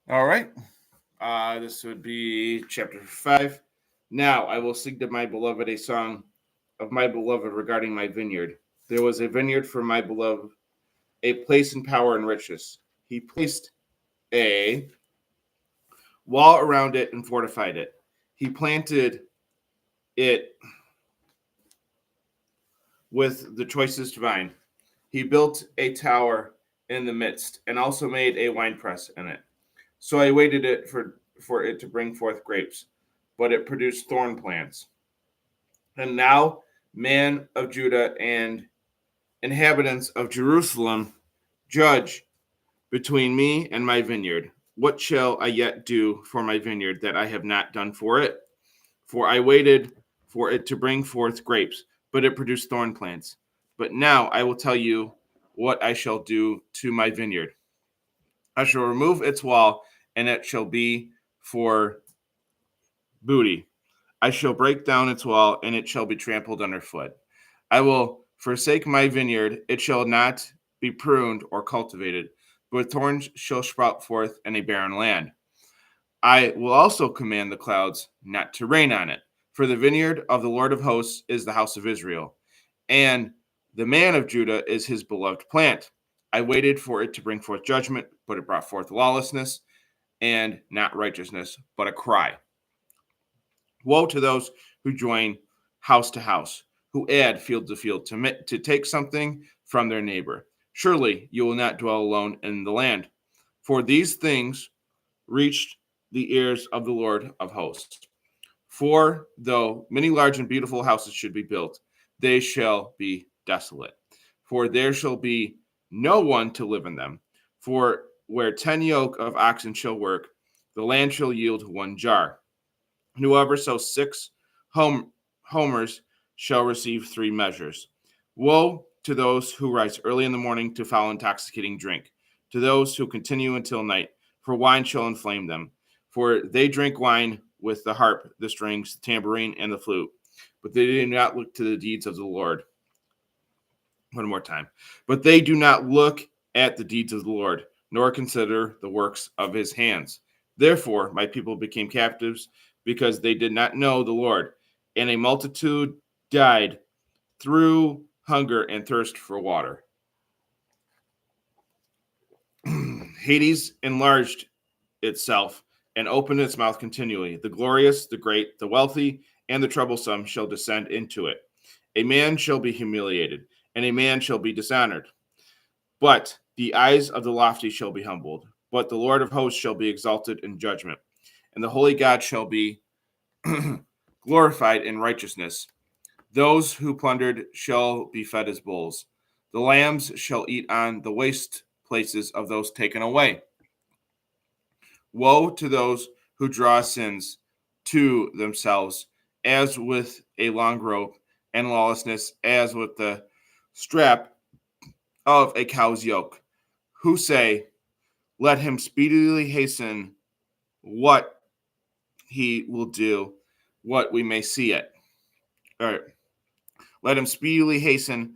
All right. This would be chapter 5. Now I will sing to my beloved a song of my beloved regarding my vineyard. There was a vineyard for my beloved, a place in power and riches. He placed a wall around it and fortified it. He planted it with the choicest vine. He built a tower in the midst and also made a winepress in it. So I waited it for it to bring forth grapes, but it produced thorn plants. And now, man of Judah and inhabitants of Jerusalem, judge between me and my vineyard. What shall I yet do for my vineyard that I have not done for it? For I waited for it to bring forth grapes, but it produced thorn plants. But now I will tell you what I shall do to my vineyard. I shall remove its wall, and it shall be for booty. I shall break down its wall, and it shall be trampled underfoot. I will forsake my vineyard, it shall not be pruned or cultivated, but thorns shall sprout forth in a barren land. I will also command the clouds not to rain on it, for the vineyard of the Lord of hosts is the house of Israel, and the man of Judah is his beloved plant. I waited for it to bring forth judgment, but it brought forth lawlessness, and not righteousness, but a cry. Woe to those who join house to house, who add field to field to take something from their neighbor. Surely you will not dwell alone in the land. For these things reached the ears of the Lord of hosts. For though many large and beautiful houses should be built, they shall be desolate. For there shall be no one to live in them. For where 10 yoke of oxen shall work, the land shall yield one jar. And whoever sows 6 homers shall receive 3 measures. Woe to those who rise early in the morning to foul intoxicating drink, to those who continue until night, for wine shall inflame them. For they drink wine with the harp, the strings, the tambourine, and the flute, but they do not look to the deeds of the Lord. One more time. But they do not look at the deeds of the Lord, nor consider the works of his hands. Therefore, my people became captives because they did not know the Lord, and a multitude died through hunger and thirst for water. Hades enlarged itself and opened its mouth continually. The glorious, the great, the wealthy, and the troublesome shall descend into it. A man shall be humiliated, and a man shall be dishonored. But the eyes of the lofty shall be humbled, but the Lord of hosts shall be exalted in judgment, and the holy God shall be glorified in righteousness. Those who plundered shall be fed as bulls. The lambs shall eat on the waste places of those taken away. Woe to those who draw sins to themselves, as with a long rope, and lawlessness as with the strap of a cow's yoke, who say, let him speedily hasten what he will do, what we may see it. Or let him speedily hasten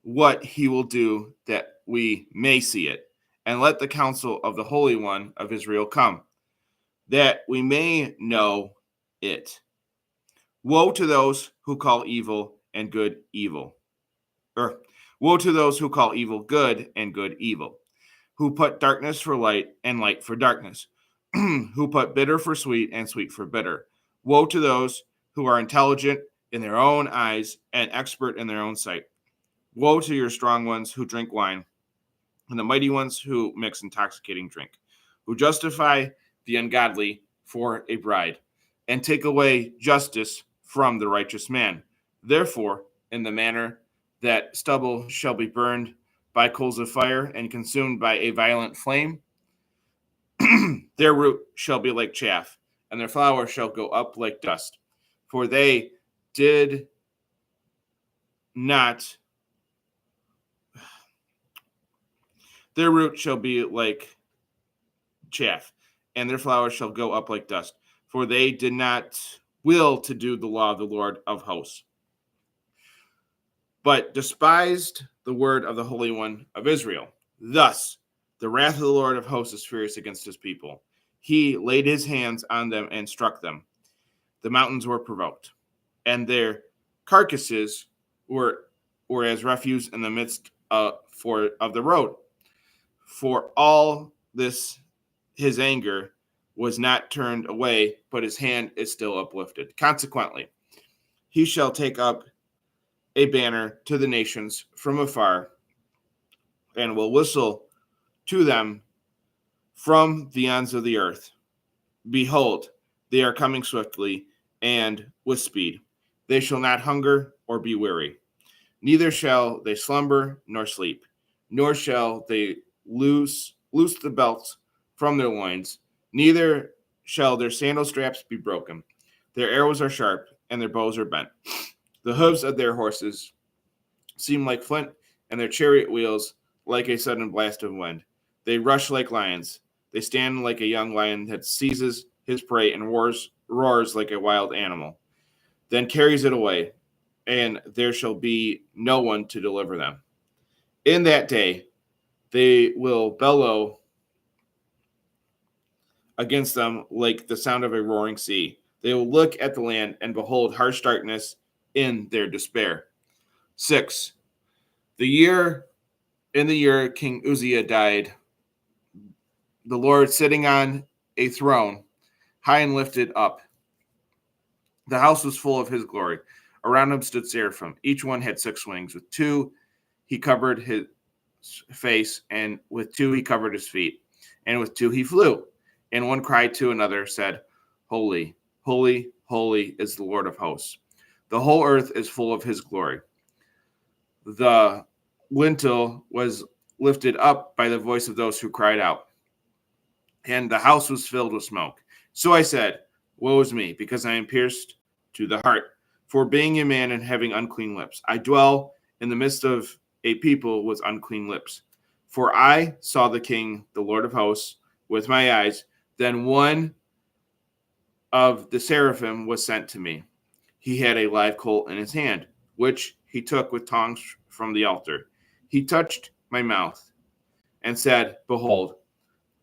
what he will do, that we may see it. And let the counsel of the Holy One of Israel come, that we may know it. Woe to those who call evil and good evil. Or woe to those who call evil good and good evil, who put darkness for light and light for darkness, who put bitter for sweet and sweet for bitter. Woe to those who are intelligent in their own eyes and expert in their own sight. Woe to your strong ones who drink wine, and the mighty ones who mix intoxicating drink, who justify the ungodly for a bride, and take away justice from the righteous man. Therefore, in the manner that stubble shall be burned by coals of fire and consumed by a violent flame, their root shall be like chaff, and their flower shall go up like dust. For they did not, their root shall be like chaff, and their flowers shall go up like dust. For they did not will to do the law of the Lord of hosts, but despised the word of the Holy One of Israel. Thus, the wrath of the Lord of hosts is furious against his people. he laid his hands on them and struck them. The mountains were provoked, and their carcasses were as refuse in the midst of the road. For all this, his anger was not turned away, but his hand is still uplifted. Consequently, he shall take up a banner to the nations from afar, and will whistle to them from the ends of the earth. Behold, they are coming swiftly and with speed. They shall not hunger or be weary. Neither shall they slumber nor sleep, nor shall they loose the belts from their loins. Neither shall their sandal straps be broken. Their arrows are sharp, and their bows are bent. The hooves of their horses seem like flint, and their chariot wheels like a sudden blast of wind. They rush like lions. They stand like a young lion that seizes his prey and roars like a wild animal, then carries it away, and there shall be no one to deliver them. In that day they will bellow against them like the sound of a roaring sea. They will look at the land and behold harsh darkness in their despair. 6. In the year King Uzziah died, the Lord sitting on a throne, high and lifted up. The house was full of his glory. Around him stood seraphim. Each one had 6 wings. With 2 he covered his face, and with 2 he covered his feet, and with 2 he flew. And one cried to another, said, Holy, holy, holy is the Lord of hosts. The whole earth is full of his glory. The lintel was lifted up by the voice of those who cried out, and the house was filled with smoke. So I said, Woe is me, because I am pierced to the heart, for being a man and having unclean lips. I dwell in the midst of a people with unclean lips. For I saw the King, the Lord of hosts, with my eyes. Then one of the seraphim was sent to me. He had a live coal in his hand, which he took with tongs from the altar. He touched my mouth and said, Behold,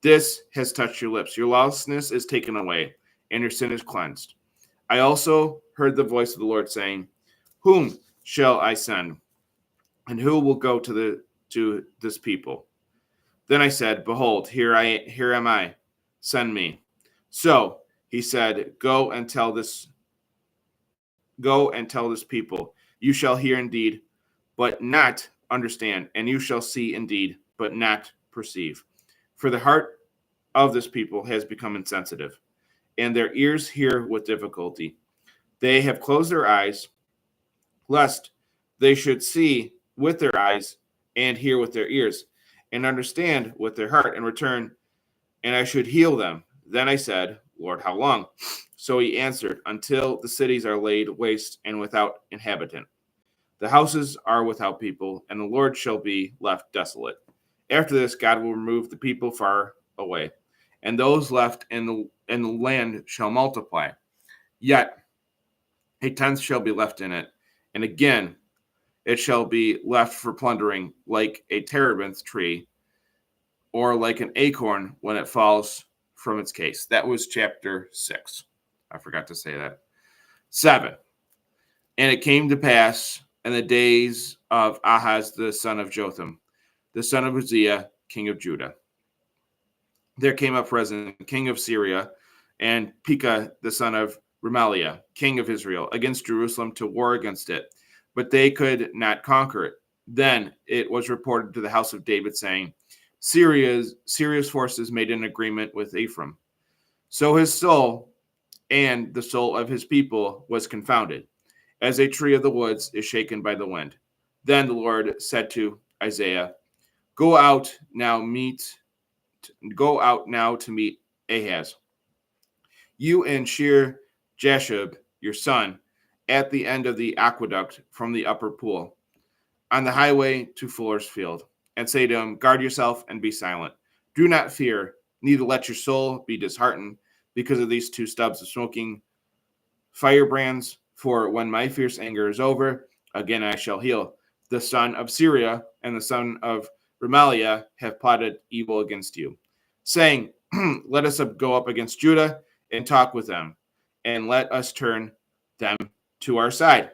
this has touched your lips. Your lawlessness is taken away, and your sin is cleansed. I also heard the voice of the Lord saying, Whom shall I send? And who will go to this people? Then I said, Behold, here am I. Send me. So he said, Go and tell this people, you shall hear indeed, but not understand, and you shall see indeed, but not perceive. For the heart of this people has become insensitive, and their ears hear with difficulty. They have closed their eyes, lest they should see with their eyes, and hear with their ears, and understand with their heart, and return, and I should heal them. Then I said, Lord, how long? So he answered, Until the cities are laid waste and without inhabitant. The houses are without people, and the Lord shall be left desolate. After this, God will remove the people far away, and those left in the land shall multiply. Yet a tenth shall be left in it, and again it shall be left for plundering, like a terebinth tree, or like an acorn when it falls from its case. That was chapter 6. I forgot to say that. 7. And it came to pass in the days of Ahaz the son of Jotham, the son of Uzziah, king of Judah, there came up Rezin, king of Syria, and Pekah the son of Remaliah, king of Israel, against Jerusalem to war against it. But they could not conquer it. Then it was reported to the house of David, saying, Syria's forces made an agreement with Ephraim. So his soul and the soul of his people was confounded, as a tree of the woods is shaken by the wind. Then the Lord said to Isaiah, Go out now to meet Ahaz. You and Shear Jashub, your son, at the end of the aqueduct from the upper pool, on the highway to Fuller's Field, and say to him, Guard yourself and be silent. Do not fear, neither let your soul be disheartened because of these 2 stubs of smoking firebrands. For when my fierce anger is over, again I shall heal. The son of Syria and the son of Remaliah have plotted evil against you, saying, let us go up against Judah and talk with them, and let us turn them to our side,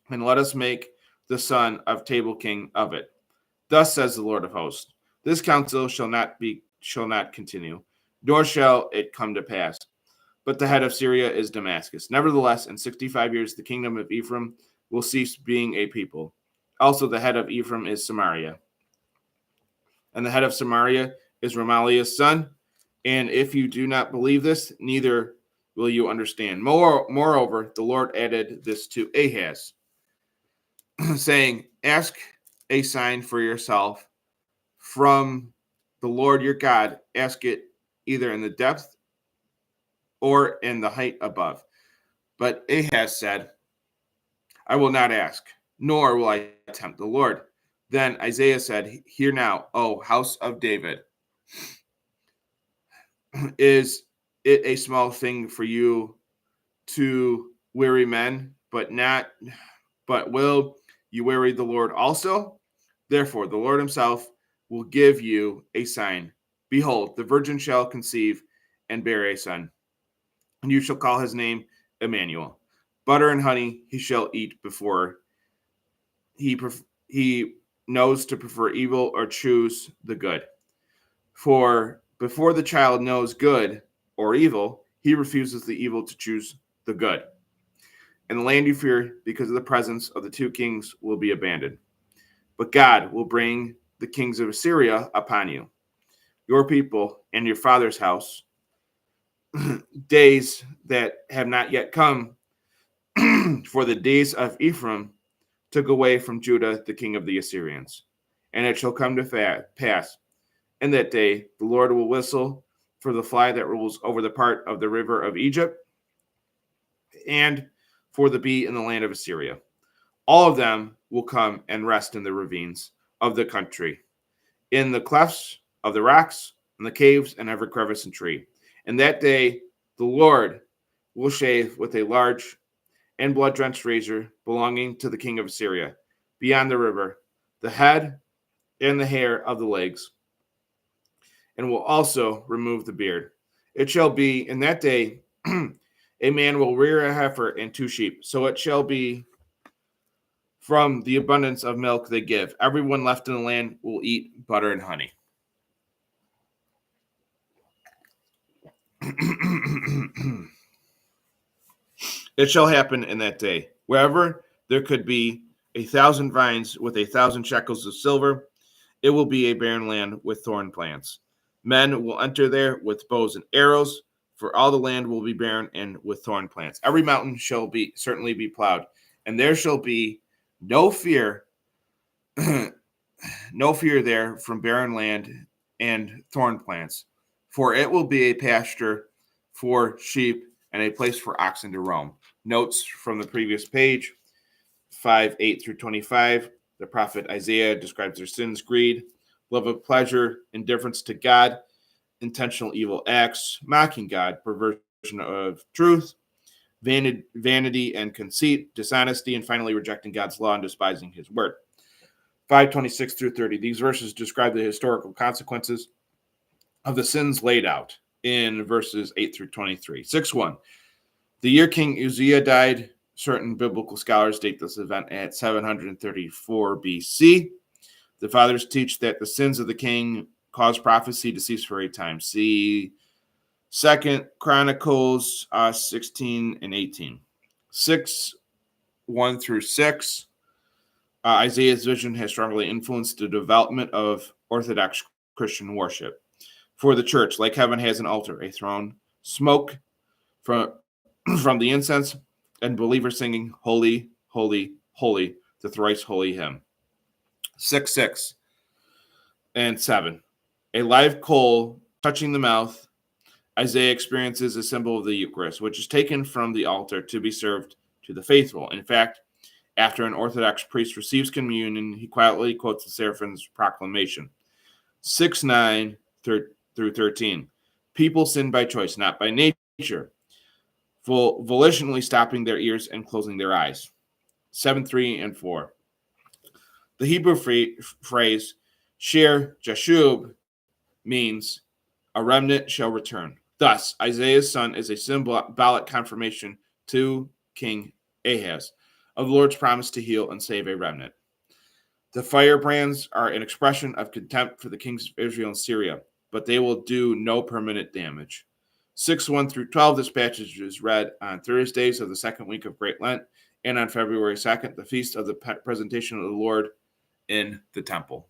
and let us make the son of Tabal king of it. Thus says the Lord of hosts, this counsel shall not continue, nor shall it come to pass. But the head of Syria is Damascus. Nevertheless, in 65 years, the kingdom of Ephraim will cease being a people. Also, the head of Ephraim is Samaria. And the head of Samaria is Ramaliah's son. And if you do not believe this, neither will you understand. Moreover, the Lord added this to Ahaz, saying, ask a sign for yourself from the Lord your God. Ask it either in the depth or in the height above. But Ahaz said, I will not ask, nor will I tempt the Lord. Then Isaiah said, hear now, O house of David, is it a small thing for you to weary men, but will you weary the Lord also? Therefore, the Lord himself will give you a sign. Behold, the virgin shall conceive and bear a son, and you shall call his name Emmanuel. Butter and honey he shall eat before he knows to prefer evil or choose the good. For before the child knows good or evil, he refuses the evil to choose the good. And the land you fear because of the presence of the two kings will be abandoned. But God will bring the kings of Assyria upon you, your people and your father's house, days that have not yet come, for the days of Ephraim took away from Judah the king of the Assyrians. And it shall come to pass in that day, the Lord will whistle for the fly that rules over the part of the river of Egypt, and for the bee in the land of Assyria. All of them will come and rest in the ravines of the country, in the clefts of the rocks, in the caves, and every crevice and tree. And that day, the Lord will shave with a large and blood-drenched razor belonging to the king of Assyria, beyond the river, the head and the hair of the legs, and will also remove the beard. It shall be in that day, a man will rear a heifer and 2 sheep. So it shall be from the abundance of milk they give. Everyone left in the land will eat butter and honey. It shall happen in that day, wherever there could be 1,000 vines with 1,000 shekels of silver, it will be a barren land with thorn plants. Men will enter there with bows and arrows, for all the land will be barren and with thorn plants. Every mountain shall certainly be plowed, and there shall be no fear, no fear there from barren land and thorn plants, for it will be a pasture for sheep and a place for oxen to roam. Notes from the previous page, 5:8 through 25. The prophet Isaiah describes their sins: greed, love of pleasure, indifference to God, intentional evil acts, mocking God, perversion of truth, vanity and conceit, dishonesty, and finally rejecting God's law and despising his word. 5:26 through 30. These verses describe the historical consequences of the sins laid out in verses 8 through 23. 6:1. The year King Uzziah died, certain biblical scholars date this event at 734 BC. The fathers teach that the sins of the king caused prophecy to cease for a time. See 2 Chronicles 16 and 18. 6:1 through 6. Isaiah's vision has strongly influenced the development of Orthodox Christian worship. For the church, like heaven has an altar, a throne, smoke from the incense, and believers singing, Holy, Holy, Holy, the thrice holy hymn. 6:6 and 7. A live coal touching the mouth, Isaiah experiences a symbol of the Eucharist, which is taken from the altar to be served to the faithful. In fact, after an Orthodox priest receives communion, he quietly quotes the Seraphim's proclamation. 6:9 through 13. People sin by choice, not by nature, volitionally stopping their ears and closing their eyes. 7:3 and 4. The Hebrew phrase Shir Jashub means A remnant shall return. Thus, Isaiah's son is a symbolic confirmation to King Ahaz of the Lord's promise to heal and save a remnant. The firebrands are an expression of contempt for the kings of Israel and Syria, but they will do no permanent damage. 6:1 through 12 dispatches is read on Thursdays of the second week of Great Lent and on February 2nd, the feast of the presentation of the Lord in the temple.